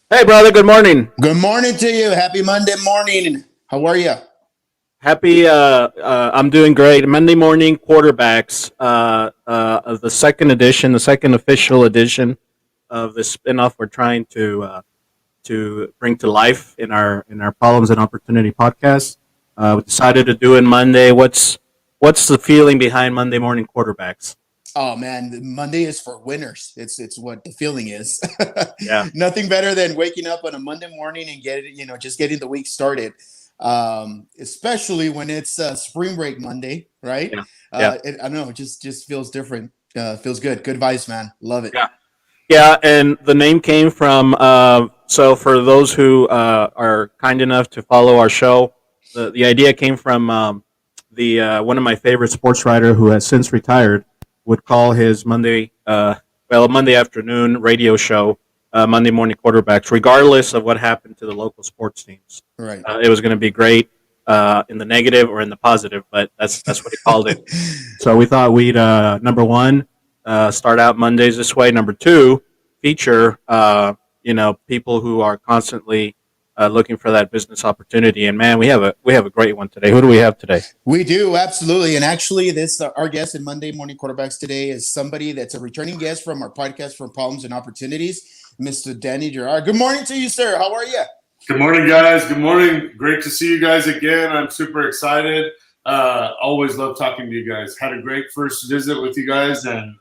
Hey, brother. Good morning. Good morning to you. Happy Monday morning. How are you? Happy. I'm doing great. Monday morning quarterbacks. Of the second edition, the second official edition of the spinoff we're trying to bring to life in our problems and opportunity podcast. We decided to do it Monday. What's the feeling behind Monday morning quarterbacks? Oh man, Monday is for winners. It's what the feeling is. Yeah. Nothing better than waking up on a Monday morning and just getting the week started. Especially when it's spring break Monday, right? Yeah. Yeah. I don't know, it just feels different. Feels good. Good vibes, man. Love it. Yeah. Yeah, and the name came from. So, for those who are kind enough to follow our show, the idea came from the one of my favorite sports writer who has since retired would call his Monday afternoon radio show Monday morning quarterbacks, regardless of what happened to the local sports teams. Right. It was going to be great in the negative or in the positive, but that's what he called it. So we thought we'd number one start out Mondays this way. Number two, feature people who are constantly looking for that business opportunity. And man, we have a great one today. Who do we have today? We do, absolutely. And actually, this our guest in Monday Morning Quarterbacks today is somebody that's a returning guest from our podcast for Problems and Opportunities, Mr. Danny Gerard. Good morning to you, sir. How are you? Good morning, guys. Good morning. Great to see you guys again. I'm super excited. Always love talking to you guys. Had a great first visit with you guys, and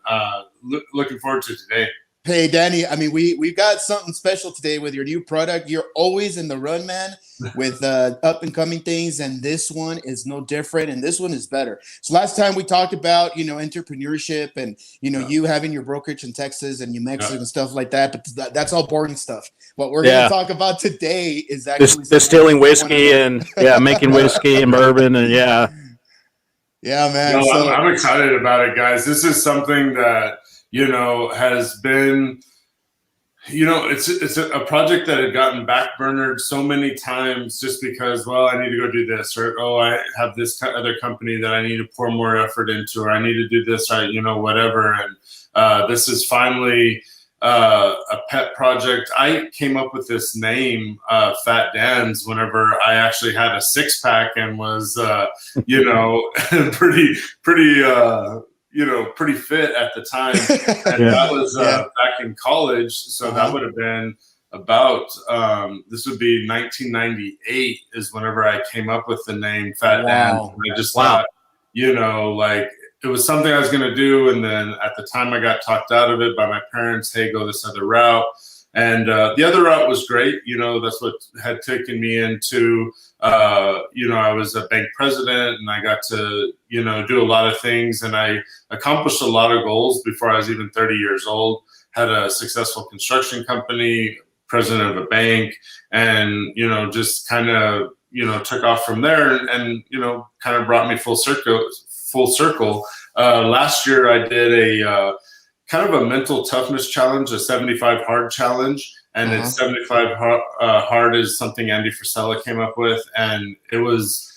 looking forward to today. Hey, Danny. I mean, we've got something special today with your new product. You're always in the run, man, with up and coming things, and this one is no different, and this one is better. So last time we talked about entrepreneurship and Yeah. you having your brokerage in Texas and New Mexico Yeah. and stuff like that, but that's all boring stuff. What we're going to Yeah, talk about today is actually something distilling I want to whiskey know. and making whiskey and bourbon and yeah, Yeah, man. No, I'm, So I'm excited about it, guys. This is something that has been. It's a project that had gotten backburnered so many times just because, well, I need to go do this, or oh, I have this other company that I need to pour more effort into, or I need to do this, whatever. And this is finally a pet project. I came up with this name, Fat Dan's, whenever I actually had a six pack and was, pretty fit at the time. And yeah, that was yeah. back in college. So that Uh-huh. would have been about, this would be 1998 is whenever I came up with the name Fat Dan. Wow. I just wow, thought, like it was something I was going to do. And then at the time I got talked out of it by my parents. Hey, go this other route. And the other route was great. That's what had taken me into, I was a bank president and I got to, do a lot of things, and I accomplished a lot of goals before I was even 30 years old. Had a successful construction company, president of a bank, and, just kind of, took off from there and kind of brought me full circle. Last year I did a, kind of a mental toughness challenge, a 75 hard challenge. And Uh-huh. it's 75 hard is something Andy Frisella came up with. And it was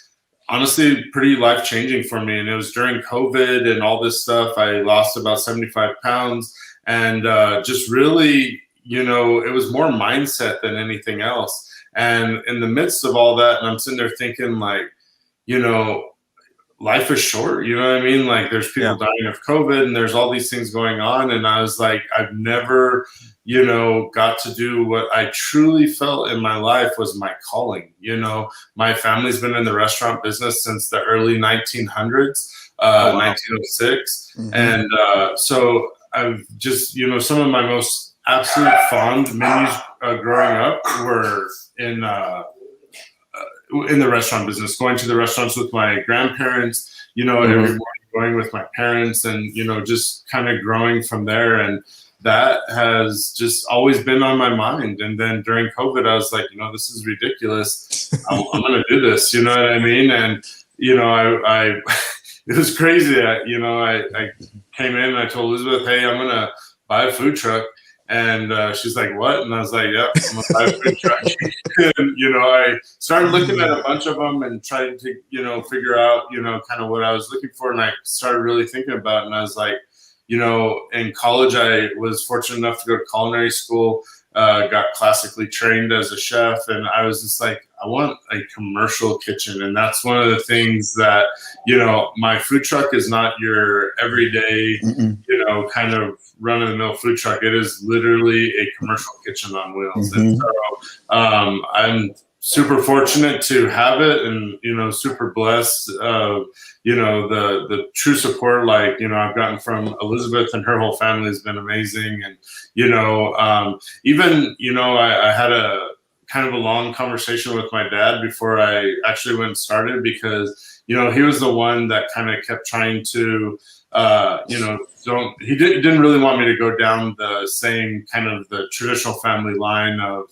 honestly pretty life changing for me. And it was during COVID and all this stuff. I lost about 75 pounds and just really, it was more mindset than anything else. And in the midst of all that, and I'm sitting there thinking like, you know, life is short, you know what I mean? Like there's yeah, people dying of COVID and there's all these things going on. And I was like, I've never, got to do what I truly felt in my life was my calling. My family's been in the restaurant business since the early 1900s, oh wow, 1906. Hmm. And so I've just, some of my most absolute fond memories growing up were in the restaurant business, going to the restaurants with my grandparents, every hmm morning going with my parents and, just kind of growing from there. And that has just always been on my mind. And then during COVID, I was like, this is ridiculous. I'm going to do this. You know what I mean? And, I it was crazy. I came in and I told Elizabeth, hey, I'm going to buy a food truck. And she's like, what? And I was like, yep, I'm going to buy a food truck. And, I started looking at a bunch of them and trying to, figure out, kind of what I was looking for. And I started really thinking about it. And I was like, in college, I was fortunate enough to go to culinary school. got classically trained as a chef, and I was just like, I want a commercial kitchen. And that's one of the things that, my food truck is not your everyday, kind of run-of-the-mill food truck. It is literally a commercial kitchen on wheels. And so I'm super fortunate to have it, and super blessed of the true support, like I've gotten from Elizabeth, and her whole family has been amazing. And even I had a kind of a long conversation with my dad before I actually went and started, because he was the one that kind of kept trying to didn't really want me to go down the same kind of the traditional family line of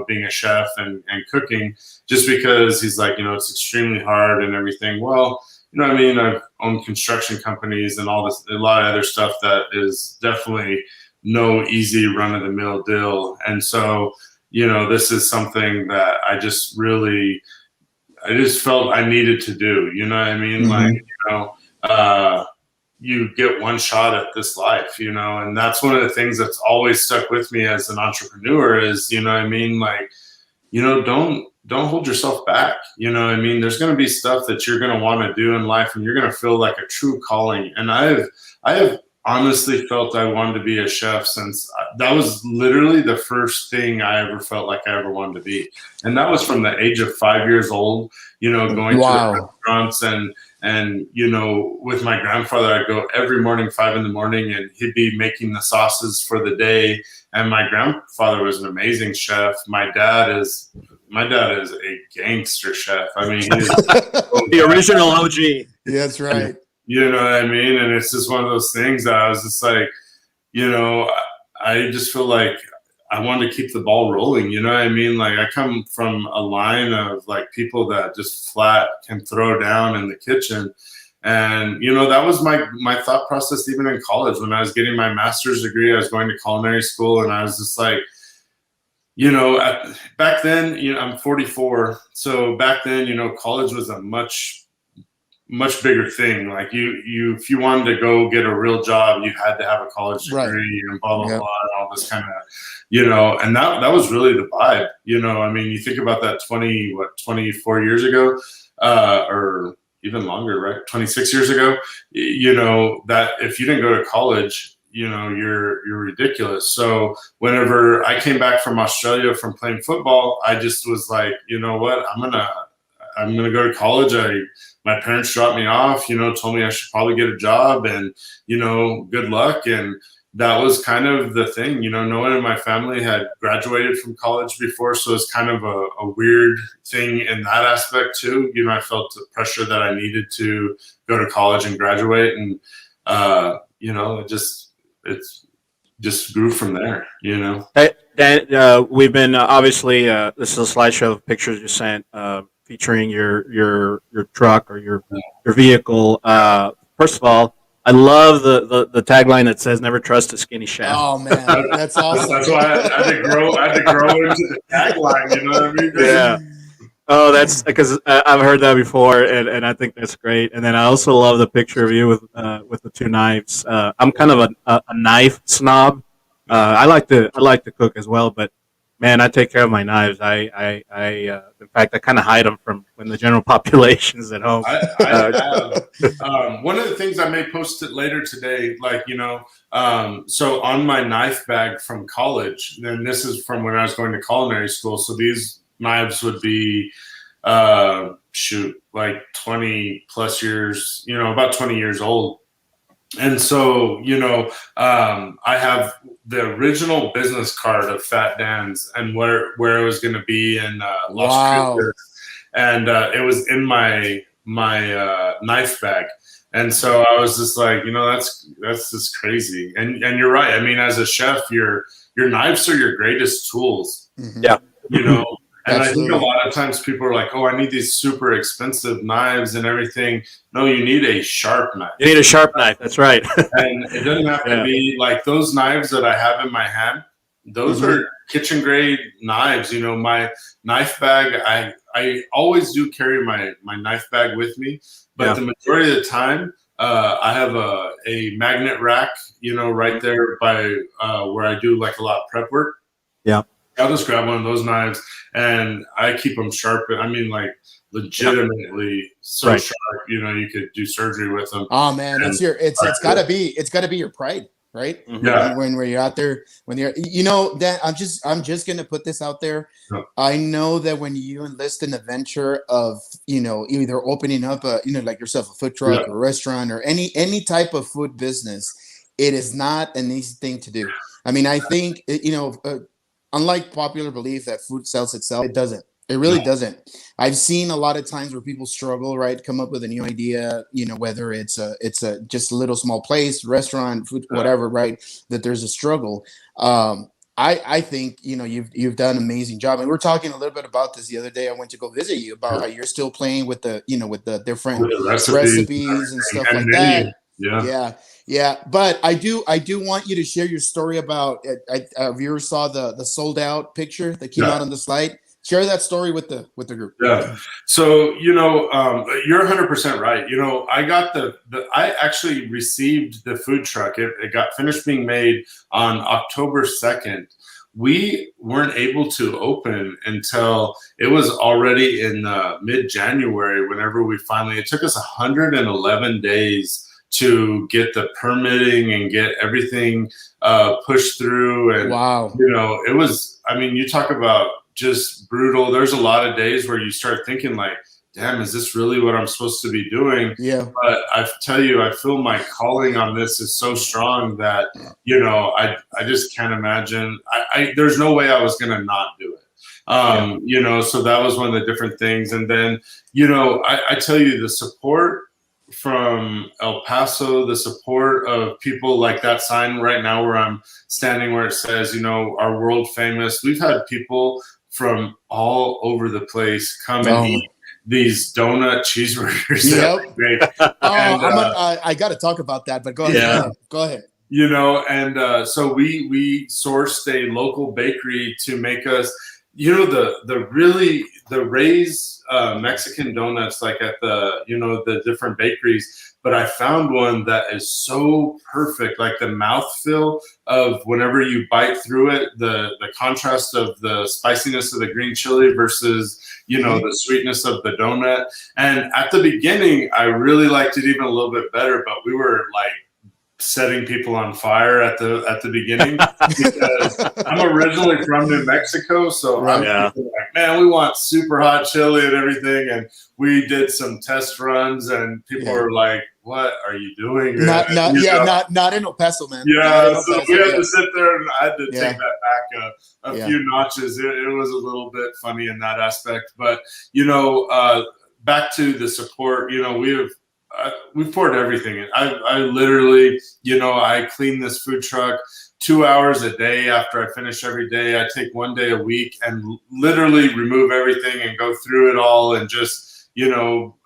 being a chef and cooking, just because he's like, it's extremely hard and everything. Well, I've owned construction companies and all this, a lot of other stuff that is definitely no easy run-of-the-mill deal. And so this is something that I just felt I needed to do. Like you get one shot at this life, and that's one of the things that's always stuck with me as an entrepreneur is, like, don't hold yourself back. There's going to be stuff that you're going to want to do in life, and you're going to feel like a true calling. And I have honestly felt I wanted to be a chef since that was literally the first thing I ever felt like I ever wanted to be. And that was from the age of 5 years old, going to restaurants and with my grandfather, I'd go every morning, 5 a.m, and he'd be making the sauces for the day. And my grandfather was an amazing chef. My dad is a gangster chef. I mean, he's the original OG. Yeah, that's right. You know what I mean? And it's just one of those things that I was just like, I just feel like I wanted to keep the ball rolling. You know what I mean? Like, I come from a line of like people that just flat can throw down in the kitchen. And, that was my thought process even in college. When I was getting my master's degree, I was going to culinary school, and I was just like, back then, I'm 44. So back then, college was a much bigger thing. Like if you wanted to go get a real job, you had to have a college degree and blah, blah, blah, and all this kind of, and that was really the vibe. I mean, you think about that 24 years ago, or even longer, right? 26 years ago, that if you didn't go to college, you're ridiculous. So whenever I came back from Australia from playing football, I just was like, you know what, I'm gonna go to college. My parents dropped me off, told me I should probably get a job, and, good luck. And that was kind of the thing, no one in my family had graduated from college before. So it's kind of a weird thing in that aspect too. I felt the pressure that I needed to go to college and graduate. And, it just grew from there, Hey, Dan, we've been obviously, this is a slideshow of pictures you sent, featuring your truck or your vehicle. First of all, I love the tagline that says "Never trust a skinny chef." Oh man, that's awesome. That's why I had to grow into the tagline. You know what I mean? Yeah. Oh, that's because I've heard that before, and I think that's great. And then I also love the picture of you with the two knives. I'm kind of a knife snob. I like to cook as well, but man, I take care of my knives. In fact, I kind of hide them from when the general population's at home. I have. One of the things I may post it later today, so on my knife bag from college, and this is from when I was going to culinary school. So these knives would be, like 20 plus years, about 20 years old. And so, I have the original business card of Fat Dan's and where it was going to be in Las Vegas, and it was in my knife bag. And so I was just like, that's just crazy. And you're right. I mean, as a chef, your knives are your greatest tools. Mm-hmm. Yeah. And I think a lot of times people are like, oh, I need these super expensive knives and everything. No, you need a sharp knife. You need a sharp knife. That's right. And it doesn't have to be like those knives that I have in my hand. Those are kitchen grade knives. My knife bag, I always do carry my knife bag with me. But the majority of the time, I have a magnet rack, right there by where I do like a lot of prep work. Yeah. I'll just grab one of those knives, and I keep them sharp. I mean, like legitimately so Right. sharp. You know, you could do surgery with them. Oh man, And it's gotta be your pride, right? Mhm. Yeah. When you're out there, when you're, you know, that I'm just gonna put this out there. Yeah. I know that when you enlist in the venture of, you know, either opening up a, you know, like yourself, a food truck Yeah. or a restaurant or any type of food business, it is not an easy thing to do. I mean, I think you know, unlike popular belief that food sells itself, it doesn't. It really No. doesn't. I've seen a lot of times where people struggle, right? Come up with a new idea, you know, whether it's a just a little small place, restaurant, food, whatever, right? That there's a struggle. I think, you know, you've done an amazing job. And we were talking a little bit about this the other day. I went to go visit you about how you're still playing with the, you know, with the different With the recipes and stuff and like menu. that. Yeah. Yeah, yeah. But I do want you to share your story about. A viewer saw the sold out picture that came out on the slide. Share that story with the group. Yeah. So, you know, you're 100% right. You know, I got I actually received the food truck. It got finished being made on October 2nd. We weren't able to open until it was already in mid-January, whenever it took us 111 days to get the permitting and get everything pushed through. And, Wow. you know, it was, I mean, you talk about just brutal. There's a lot of days where you start thinking like, damn, is this really what I'm supposed to be doing? Yeah. But I tell you, I feel my calling on this is so strong that, you know, I just can't imagine. There's no way I was going to not do it. You know, so that was one of the different things. And then, you know, I tell you, the support from El Paso, the support of people like that sign right now where I'm standing, where it says, you know, our world famous. We've had people from all over the place come and eat these donut cheeseburgers. Yep. I got to talk about that, but go ahead. Yeah. Go ahead. You know, and so we sourced a local bakery to make us, you know, the Ray's Mexican donuts, like at the, you know, the different bakeries. But I found one that is so perfect, like the mouthfeel of whenever you bite through it, the contrast of the spiciness of the green chili versus, you know, the sweetness of the donut. And at the beginning, I really liked it even a little bit better, but we were like setting people on fire at the beginning because I'm originally from New Mexico, so I'm like, man, we want super hot chili and everything, and we did some test runs, and people were like, "What are you doing?" Not in El Paso, man. Yeah, so we had to sit there, and I had to take that back a few notches. It was a little bit funny in that aspect, but you know, back to the support. You know, we've poured everything in. I literally, you know, I clean this food truck 2 hours a day after I finish every day. I take 1 day a week and literally remove everything and go through it all. And just, you know,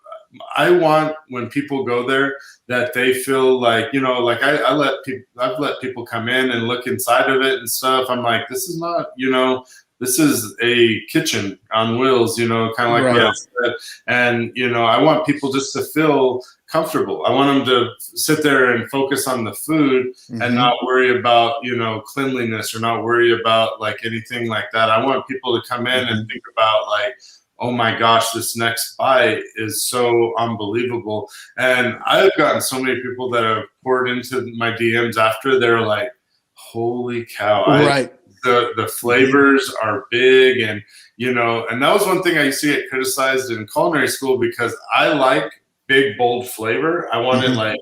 I want when people go there that they feel like, you know, like I've let people come in and look inside of it and stuff. I'm like, this is not, you know, this is a kitchen on wheels, you know, kind of like what I said. And, you know, I want people just to feel comfortable. I want them to sit there and focus on the food and not worry about, you know, cleanliness, or not worry about like anything like that. I want people to come in and think about like, oh my gosh, this next bite is so unbelievable. And I've gotten so many people that have poured into my DMs after. They're like, holy cow. The flavors are big, and you know, and that was one thing I used to get criticized in culinary school, because I like big, bold flavor. I want it like,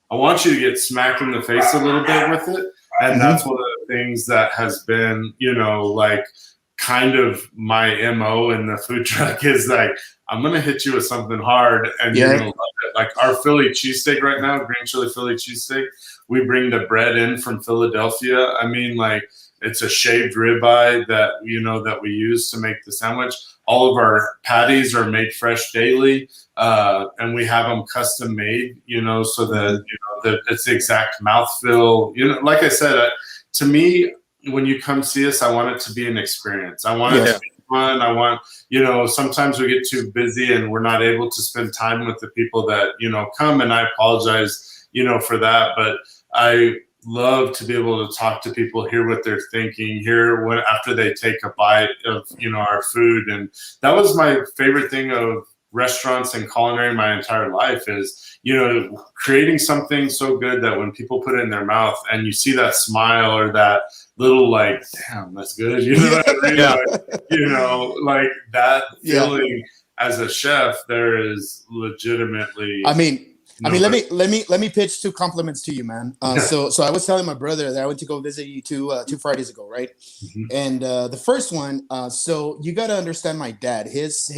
I want you to get smacked in the face a little bit with it. And that's one of the things that has been, you know, like kind of my MO in the food truck is like, I'm going to hit you with something hard and you're going to love it. Like our Philly cheesesteak right now, green chili Philly cheesesteak, we bring the bread in from Philadelphia. I mean, like, it's a shaved ribeye that, you know, that we use to make the sandwich. All of our patties are made fresh daily, and we have them custom made, you know, so that, you know, that it's the exact mouthfeel. You know, like I said, to me, when you come see us, I want it to be an experience. I want it to be fun. I want, you know, sometimes we get too busy and we're not able to spend time with the people that, you know, come, and I apologize, you know, for that. But love to be able to talk to people, hear what they're thinking, hear what after they take a bite of, you know, our food. And that was my favorite thing of restaurants and culinary my entire life is, you know, creating something so good that when people put it in their mouth and you see that smile or that little like, damn, that's good. You know what I mean? Yeah. Like, you know, like that feeling as a chef, there is legitimately. I mean, let me pitch two compliments to you, man. So I was telling my brother that I went to go visit you two Fridays ago, right? Mm-hmm. And the first one, so you got to understand my dad, his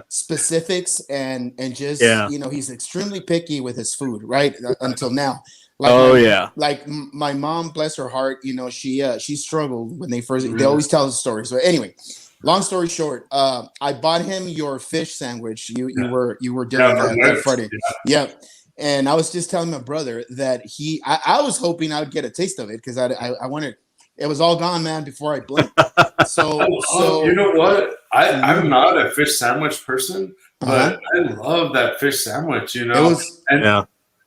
specifics and just you know, he's extremely picky with his food, right? Until now. Like like my mom, bless her heart, you know, she struggled when they always tell the story. So anyway, long story short, I bought him your fish sandwich. You were doing that Friday. Yeah. And I was just telling my brother that I was hoping I would get a taste of it because I wanted, it was all gone, man, before I blinked. So you know what? I'm not a fish sandwich person, but I love that fish sandwich, you know.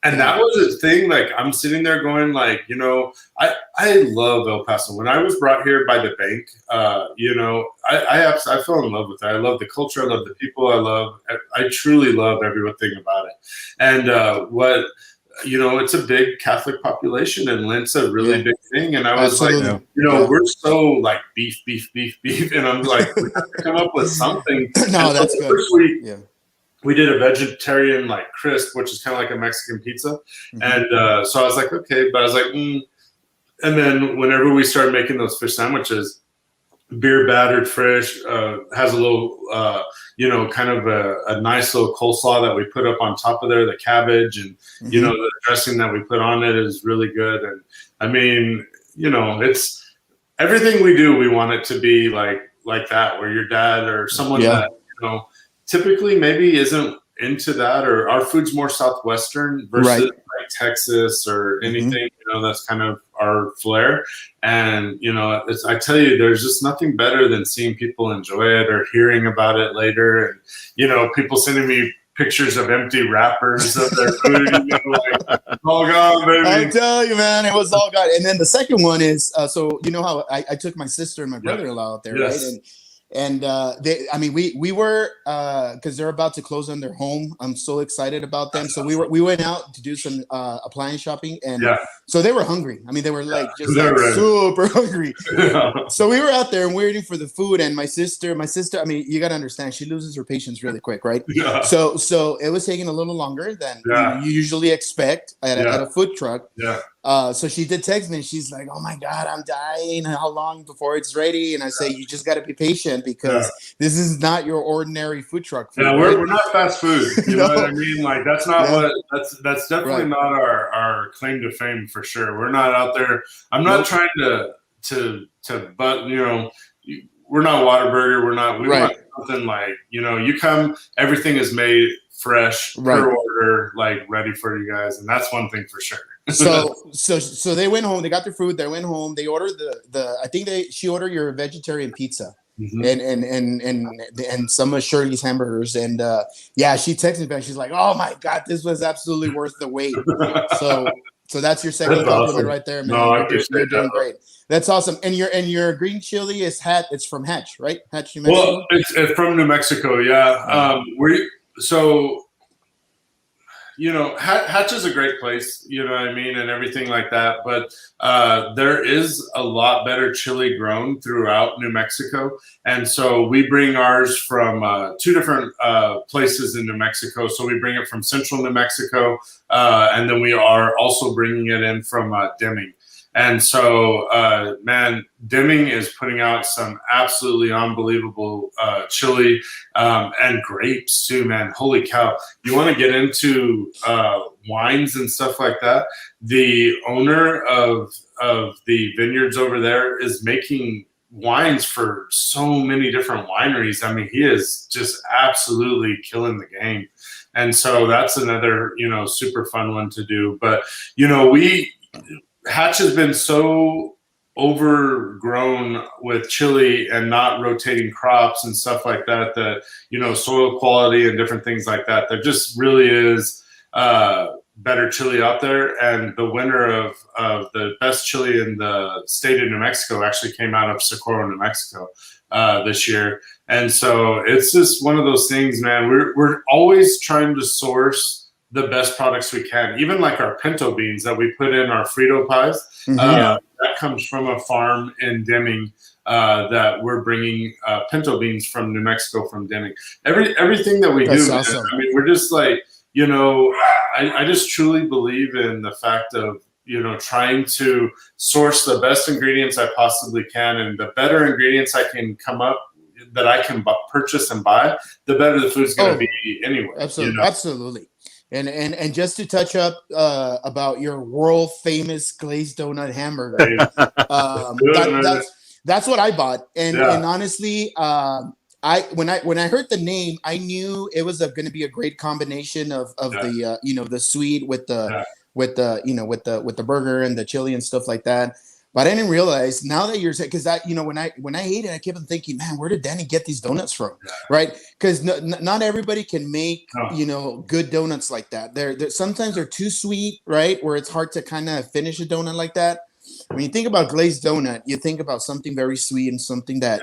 And that was a thing, like, I'm sitting there going, like, you know, I love El Paso. When I was brought here by the bank, you know, I fell in love with it. I love the culture. I love the people. I truly love everything about it. And you know, it's a big Catholic population, and Lent's a really big thing. And I was like, you know, we're so, like, beef. And I'm like, we have to come up with something. No, that's good. First week, we did a vegetarian like crisp, which is kind of like a Mexican pizza. Mm-hmm. And so I was like, okay, but I was like, And then whenever we started making those fish sandwiches, beer battered fish has a little, you know, kind of a nice little coleslaw that we put up on top of there, the cabbage and, you know, the dressing that we put on it is really good. And I mean, you know, it's everything we do, we want it to be like that, where your dad or someone that, you know, typically maybe isn't into that, or our food's more Southwestern versus like Texas or anything, you know, that's kind of our flair. And, you know, I tell you, there's just nothing better than seeing people enjoy it or hearing about it later. And, you know, people sending me pictures of empty wrappers of their food, you know, like, all gone, baby. I tell you, man, it was all gone. And then the second one is, so you know how I took my sister and my brother-in-law out there, right? And we were because they're about to close on their home. I'm so excited about them. So we went out to do some appliance shopping, and so they were hungry. I mean, they were like just like super hungry. So we were out there and waiting for the food. And my sister. I mean, you got to understand, she loses her patience really quick, right? Yeah. So it was taking a little longer than you usually expect at a food truck. Yeah. So she did text me and she's like, "Oh my God, I'm dying. How long before it's ready?" And I say, "You just got to be patient because this is not your ordinary food truck food." Yeah, we're not fast food. You know what I mean? Like that's not what that's definitely not our claim to fame for sure. We're not out there. I'm not trying to but you know, we're not Whataburger. We want something like, you know, you come, everything is made fresh, per order, like ready for you guys, and that's one thing for sure. So they went home. They got their food. They went home. They ordered I think she ordered your vegetarian pizza, and some of Shirley's hamburgers. And she texted me back. She's like, "Oh my God, this was absolutely worth the wait." So that's your second compliment right there, man. No, you're doing great. That's awesome. And your green chili is it's from Hatch, right? Hatch, New Mexico. Well, it's from New Mexico. Yeah. So. You know, Hatch is a great place, you know what I mean, and everything like that. But there is a lot better chili grown throughout New Mexico. And so we bring ours from two different places in New Mexico. So we bring it from central New Mexico, and then we are also bringing it in from Deming. And so, man, Deming is putting out some absolutely unbelievable chili and grapes too, man. Holy cow. You want to get into wines and stuff like that? The owner of the vineyards over there is making wines for so many different wineries. I mean, he is just absolutely killing the game. And so that's another, you know, super fun one to do. But, you know, Hatch has been so overgrown with chili and not rotating crops and stuff like that, you know, soil quality and different things like that. There just really is better chili out there, and the winner of the best chili in the state of New Mexico actually came out of Socorro, New Mexico, this year. And so it's just one of those things, man. We're always trying to source the best products we can. Even like our pinto beans that we put in our Frito pies, that comes from a farm in Deming. That we're bringing pinto beans from New Mexico, from Deming. Everything that we That's do, awesome. man, I mean, we're just like, you know, I just truly believe in the fact of, you know, trying to source the best ingredients I possibly can, and the better ingredients I can come up that I can purchase and buy, the better the food's going to be anyway. Absolutely, you know? absolutely. And just to touch up about your world famous glazed donut hamburger, that's what I bought, and honestly, when I heard the name, I knew it was going to be a great combination of the the sweet with the with the burger and the chili and stuff like that. But I didn't realize, now that you're saying, because that, when I ate it, I kept on thinking, man, where did Danny get these donuts from? Right? Because not everybody can make good donuts like that. They're sometimes they're too sweet, right? Where it's hard to kind of finish a donut like that. When you think about glazed donut, you think about something very sweet and something that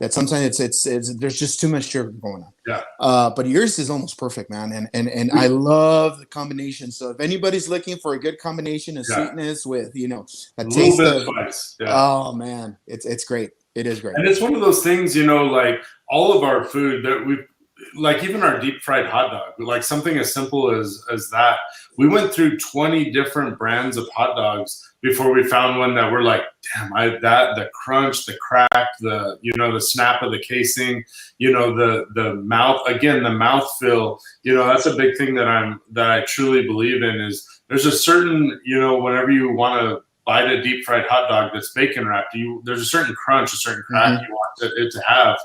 that sometimes it's there's just too much sugar going on. But yours is almost perfect, man. And I love the combination. So if anybody's looking for a good combination of sweetness with a taste of spice, oh man, it's great. It is great. And it's one of those things, like all of our food that we like, even our deep fried hot dog, like something as simple as that. We went through 20 different brands of hot dogs before we found one that we're like, damn, the crunch, the crack, the snap of the casing, the mouth, again, the mouthfeel, that's a big thing that I truly believe in. Is there's a certain, whenever you want to bite a deep fried hot dog that's bacon wrapped, there's a certain crunch, a certain crack you want it to have.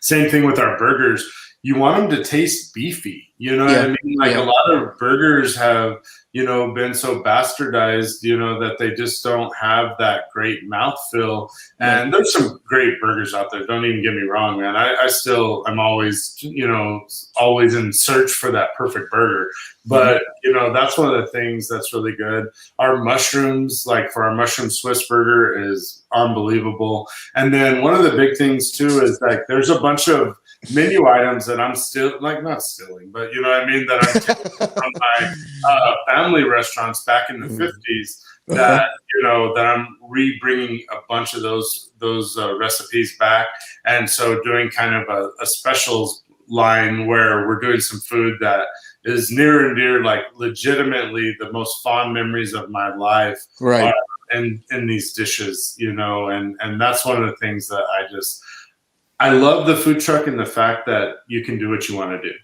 Same thing with our burgers. You want them to taste beefy. You know what I mean? Like a lot of burgers have, been so bastardized, that they just don't have that great mouthfeel. And there's some great burgers out there. Don't even get me wrong, man. I'm always, always in search for that perfect burger. But, that's one of the things that's really good. Our mushrooms, like for our mushroom Swiss burger, is unbelievable. And then one of the big things too is like there's a bunch of menu items that I'm still not stealing, but that I'm taking from my family restaurants back in the 50s that that I'm rebringing a bunch of those recipes back, and so doing kind of a specials line where we're doing some food that is near and dear, like legitimately the most fond memories of my life, right? In these dishes, and that's one of the things that I love the food truck and the fact that you can do what you want to do.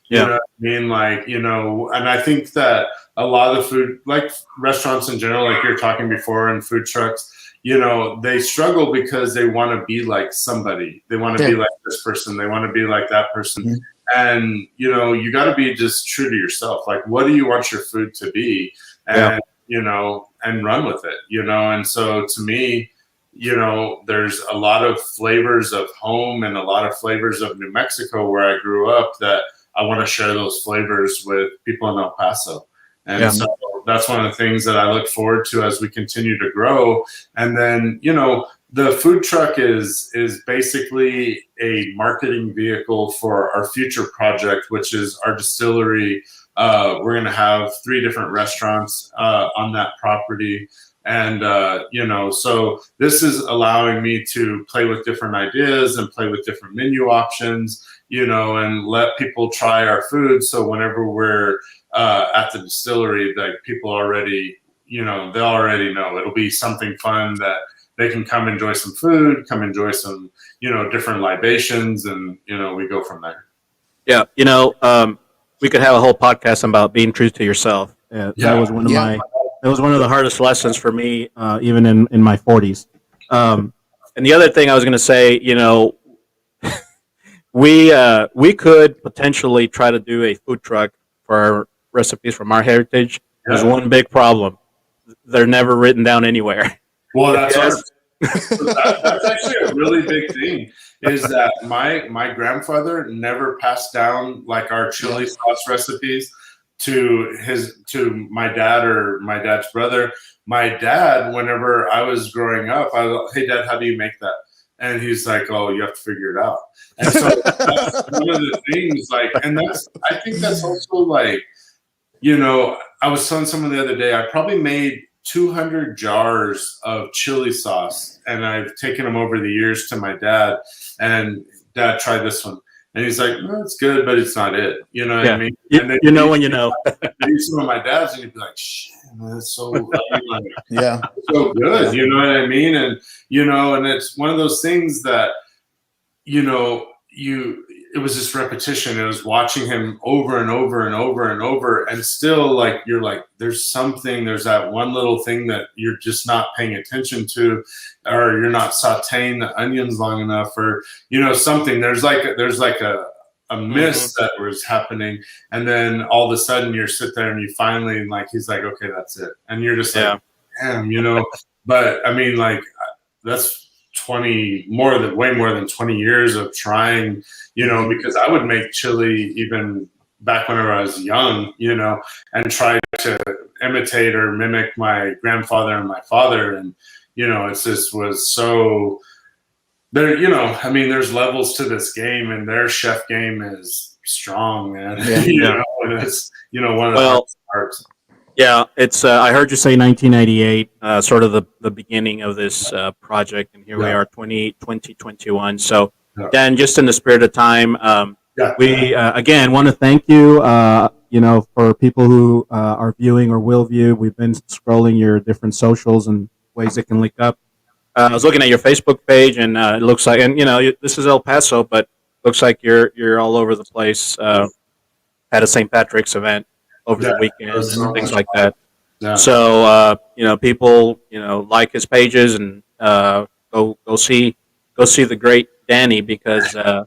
You know what I mean? Like, and I think that a lot of the food, like restaurants in general, like you're talking before, and food trucks, they struggle because they want to be like somebody. They want to be like this person. They want to be like that person. Mm-hmm. And, you got to be just true to yourself. Like, what do you want your food to be? And, and run with it, And so to me, there's a lot of flavors of home and a lot of flavors of New Mexico where I grew up that I want to share those flavors with people in El Paso. And so that's one of the things that I look forward to as we continue to grow. And then, the food truck is basically a marketing vehicle for our future project, which is our distillery. We're going to have 3 different restaurants on that property. And, so this is allowing me to play with different ideas and play with different menu options, and let people try our food. So whenever we're at the distillery, like people already, they already know it'll be something fun that they can come enjoy some food, come enjoy some, different libations, and, we go from there. Yeah. We could have a whole podcast about being true to yourself. That was one of that was one of the hardest lessons for me, even in my 40s. And the other thing I was going to say, we could potentially try to do a food truck for our recipes from our heritage. There's one big problem. They're never written down anywhere. Well, that's actually a really big thing, is that my grandfather never passed down like our chili sauce recipes to my dad or my dad's brother. My dad, whenever I was growing up, I was, hey Dad, how do you make that? And he's like, oh, you have to figure it out. And so that's one of the things, like, and I think that's also like, I was telling someone the other day, I probably made 200 jars of chili sauce, and I've taken them over the years to my dad, and Dad, try this one. And he's like, no, it's good, but it's not it. You know what I mean? And then when you know. Maybe some of my dad's, and you'd be like, shit, that's so yeah, so good. You know what I mean? And, and it's one of those things that, it was just repetition. It was watching him over and over and over and over. And still, like, you're like, there's that one little thing that you're just not paying attention to, or you're not sauteing the onions long enough, or, something. There's like a miss that was happening. And then all of a sudden you sit there and you finally, like, he's like, okay, that's it. And you're just like, damn, but I mean, like, that's way more than 20 years of trying, because I would make chili even back whenever I was young, and try to imitate or mimic my grandfather and my father. And, it just was so there, I mean, there's levels to this game, and their chef game is strong, man. And it's, one of the hardest parts. Yeah, it's. I heard you say 1998, sort of the beginning of this project, and here we are, 2021. So, Dan, just in the spirit of time, we again want to thank you. For people who are viewing or will view, we've been scrolling your different socials and ways it can link up. I was looking at your Facebook page, and it looks like, and this is El Paso, but looks like you're all over the place. At a St. Patrick's event over the weekend and things like that. Yeah. So people like his pages, and go see the great Danny, because I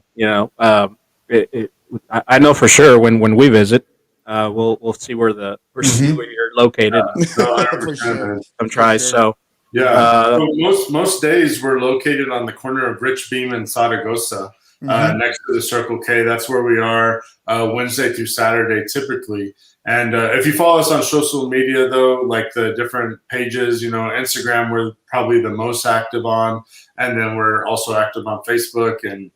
know for sure when we visit, we'll see where you're located. For sure. Come try. So most days we're located on the corner of Rich Beam and Saragossa. Next to the Circle K. That's where we are Wednesday through Saturday typically. And if you follow us on social media, though, like the different pages, Instagram we're probably the most active on, and then we're also active on Facebook. And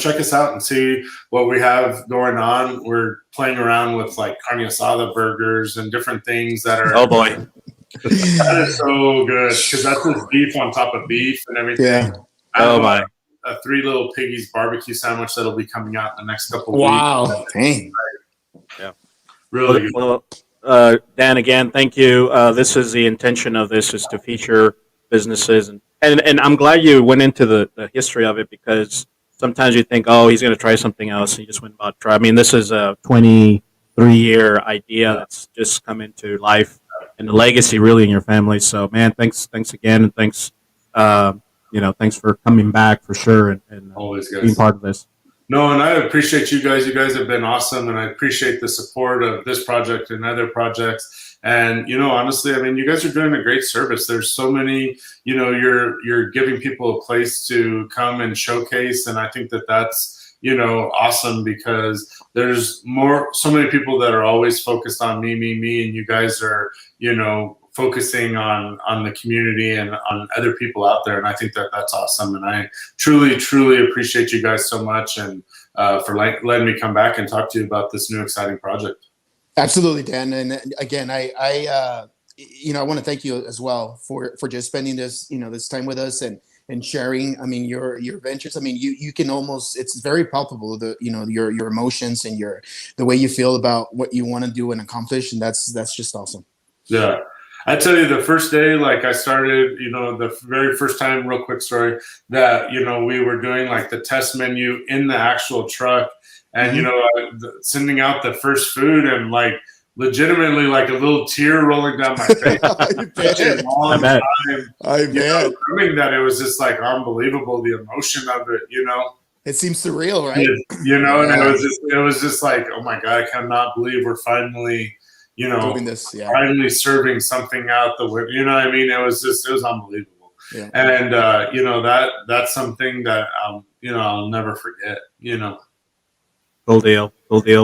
check us out and see what we have going on. We're playing around with like carne asada burgers and different things that are. Oh boy, that is so good, because that's just beef on top of beef and everything. Yeah. Oh my. A Three Little Piggies barbecue sandwich that'll be coming out in the next couple of weeks. Wow. Dang. Yeah. Really good. Well, Dan, again, thank you. This is the intention of this, is to feature businesses. And I'm glad you went into the history of it, because sometimes you think, oh, he's going to try something else. And you just went about try. I mean, this is a 23-year idea that's just come into life, and a legacy really in your family. So, man, thanks again. And thanks, thanks for coming back for sure, and always, guys, being part of this. No, and I appreciate you guys. You guys have been awesome, and I appreciate the support of this project and other projects. And honestly, I mean, you guys are doing a great service. There's so many, you're giving people a place to come and showcase, and I think that's awesome, because there's so many people that are always focused on me, and you guys are focusing on the community and on other people out there. And I think that's awesome. And I truly, truly appreciate you guys so much, and for letting me come back and talk to you about this new exciting project. Absolutely, Dan. And again, I want to thank you as well for just spending this time with us and sharing. I mean, your ventures. I mean, you can almost, it's very palpable, your emotions and the way you feel about what you want to do and accomplish. And that's just awesome. Yeah. I tell you, the first day, like I started, the very first time, real quick story, that, we were doing like the test menu in the actual truck, and, sending out the first food, and like legitimately like a little tear rolling down my face. I bet. Knowing that it was just like unbelievable, the emotion of it, It seems surreal, right? And it was just like, oh my God, I cannot believe we're finally, doing this, finally serving something out the window. You know what I mean? It was unbelievable. Yeah. And, that's something that, I'll never forget, Cool deal.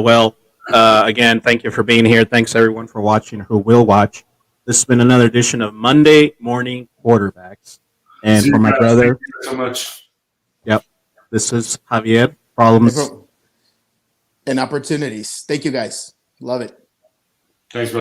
Well, Again, thank you for being here. Thanks everyone for watching, who will watch. This has been another edition of Monday Morning Quarterbacks. And See for you my guys. brother, Thank you so much. yep, this is Javier. Problems. And opportunities. Thank you guys. Love it. Thanks, bro.